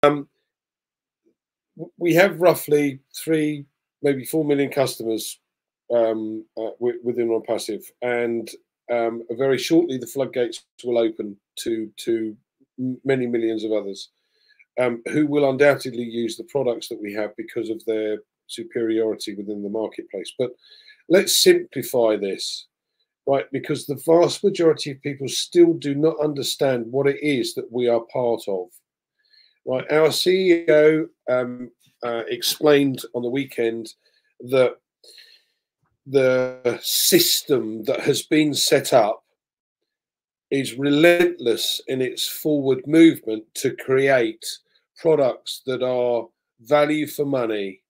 Um, we have roughly 3, maybe 4 million customers within OnPassive, and very shortly the floodgates will open to many millions of others who will undoubtedly use the products that we have because of their superiority within the marketplace. But let's simplify this, right? Because the vast majority of people still do not understand what it is that we are part of. Right, our CEO explained on the weekend that the system that has been set up is relentless in its forward movement to create products that are value for money,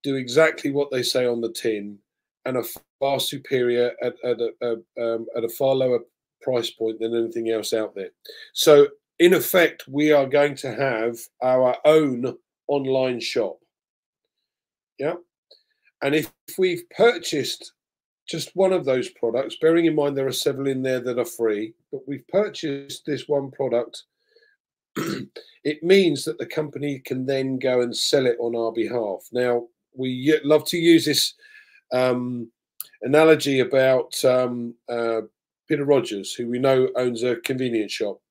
do exactly what they say on the tin, and are far superior at a far lower price point than anything else out there. So in effect, we are going to have our own online shop. Yeah. And if we've purchased just one of those products, bearing in mind there are several in there that are free, but we've purchased this one product, it means that the company can then go and sell it on our behalf. Now, we love to use this analogy about Peter Rogers, who we know owns a convenience shop.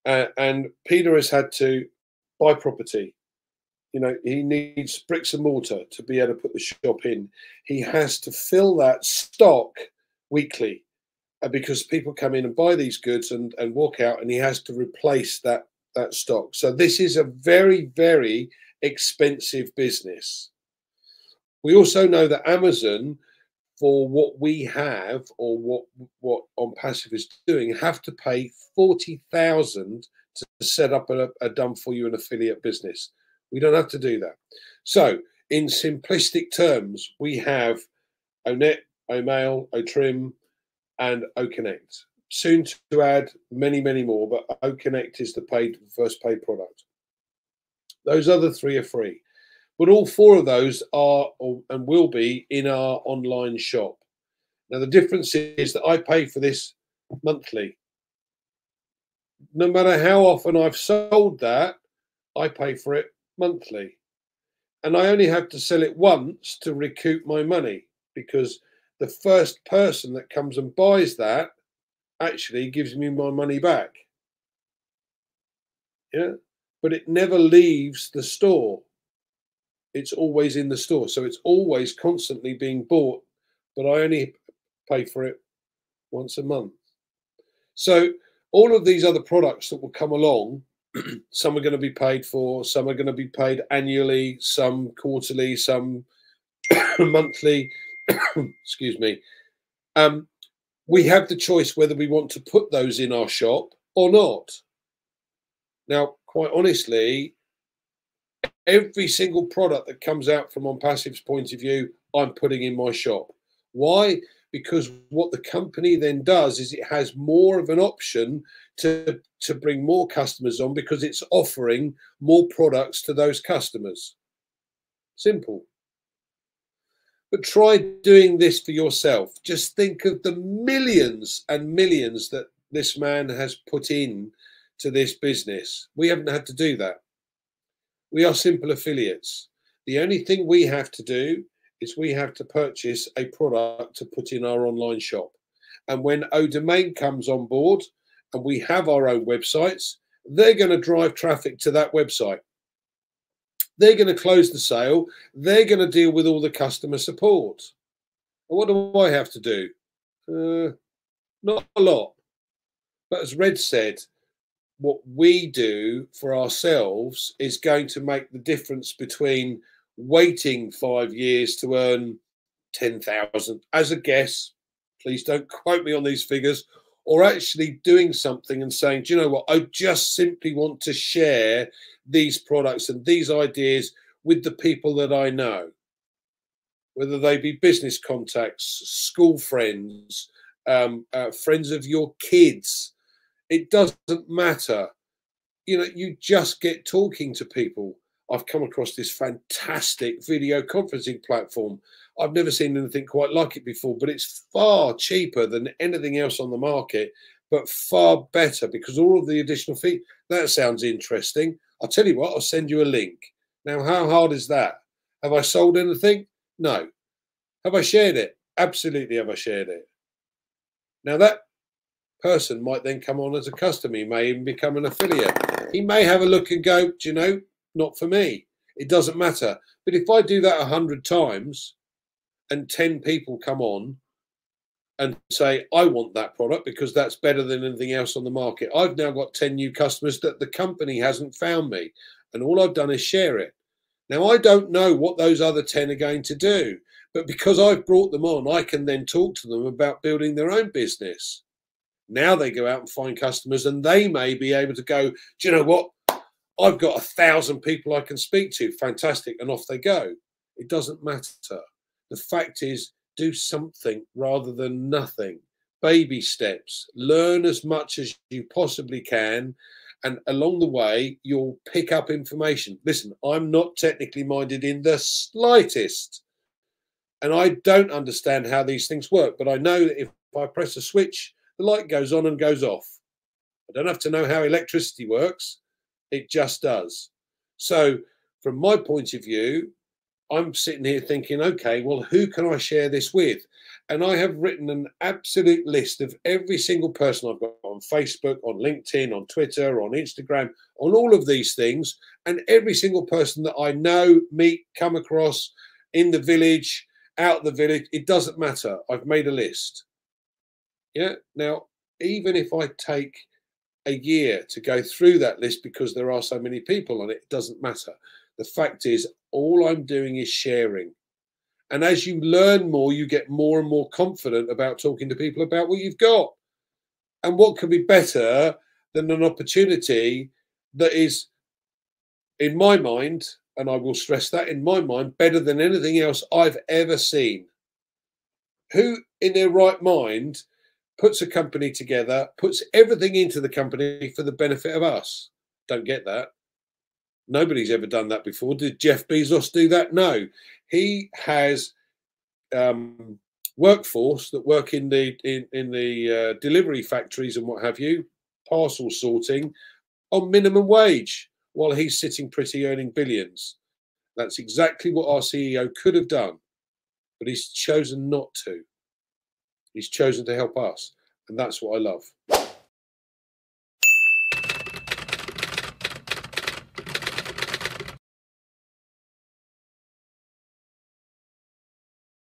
And Peter has had to buy property. You know, he needs bricks and mortar to be able to put the shop in. He has to fill that stock weekly because people come in and buy these goods and walk out, and he has to replace that stock. So this is a very, very expensive business. We also know that Amazon, for what we have or what OnPassive is doing, have to pay $40,000 to set up a done for you an affiliate business. We don't have to do that. So in simplistic terms, we have ONET, OMail, OTRIM, and OCONNECT. Soon to add many, many more, but OCONNECT is the first paid product. Those other 3 are free. But all 4 of those are and will be in our online shop. Now, the difference is that I pay for this monthly. No matter how often I've sold that, I pay for it monthly. And I only have to sell it once to recoup my money, because the first person that comes and buys that actually gives me my money back. Yeah, but it never leaves the store. It's always in the store. So it's always constantly being bought, but I only pay for it once a month. So all of these other products that will come along, some are going to be paid for, some are going to be paid annually, some quarterly, some monthly, excuse me. We have the choice whether we want to put those in our shop or not. Now, quite honestly, every single product that comes out from OnPassive's point of view, I'm putting in my shop. Why? Because what the company then does is it has more of an option to bring more customers on, because it's offering more products to those customers. Simple. But try doing this for yourself. Just think of the millions and millions that this man has put in to this business. We haven't had to do that. We are simple affiliates. The only thing we have to do is we have to purchase a product to put in our online shop. And when ODomain comes on board and we have our own websites, they're going to drive traffic to that website. They're going to close the sale. They're going to deal with all the customer support. And what do I have to do? Not a lot. But as Red said, what we do for ourselves is going to make the difference between waiting 5 years to earn 10,000 as a guess. Please don't quote me on these figures. Or actually doing something and saying, do you know what? I just simply want to share these products and these ideas with the people that I know, whether they be business contacts, school friends, friends of your kids. It doesn't matter. You know, you just get talking to people. I've come across this fantastic video conferencing platform. I've never seen anything quite like it before, but it's far cheaper than anything else on the market, but far better because all of the additional fees. That sounds interesting. I'll tell you what, I'll send you a link. Now, how hard is that? Have I sold anything? No. Have I shared it? Absolutely have I shared it. Now, that person might then come on as a customer. He may even become an affiliate. He may have a look and go, do you know, not for me. It doesn't matter. But if I do that 100 times and 10 people come on and say, I want that product because that's better than anything else on the market, I've now got 10 new customers that the company hasn't found me. And all I've done is share it. Now, I don't know what those other 10 are going to do, but because I've brought them on, I can then talk to them about building their own business. Now they go out and find customers, and they may be able to go, do you know what? I've got 1,000 people I can speak to. Fantastic. And off they go. It doesn't matter. The fact is, do something rather than nothing. Baby steps. Learn as much as you possibly can. And along the way, you'll pick up information. Listen, I'm not technically minded in the slightest. And I don't understand how these things work. But I know that if I press a switch, the light goes on and goes off. I don't have to know how electricity works. It just does. So from my point of view, I'm sitting here thinking, okay, well, who can I share this with? And I have written an absolute list of every single person I've got on Facebook, on LinkedIn, on Twitter, on Instagram, on all of these things. And every single person that I know, meet, come across in the village, out the village, it doesn't matter. I've made a list. Yeah. Now, even if I take a year to go through that list because there are so many people on it, it doesn't matter. The fact is, all I'm doing is sharing. And as you learn more, you get more and more confident about talking to people about what you've got. And what could be better than an opportunity that is, in my mind, and I will stress that, in my mind, better than anything else I've ever seen. Who in their right mind puts a company together, puts everything into the company for the benefit of us? Don't get that. Nobody's ever done that before. Did Jeff Bezos do that? No. He has workforce that work in the delivery factories and what have you, parcel sorting, on minimum wage, while he's sitting pretty earning billions. That's exactly what our CEO could have done, but he's chosen not to. He's chosen to help us, and that's what I love.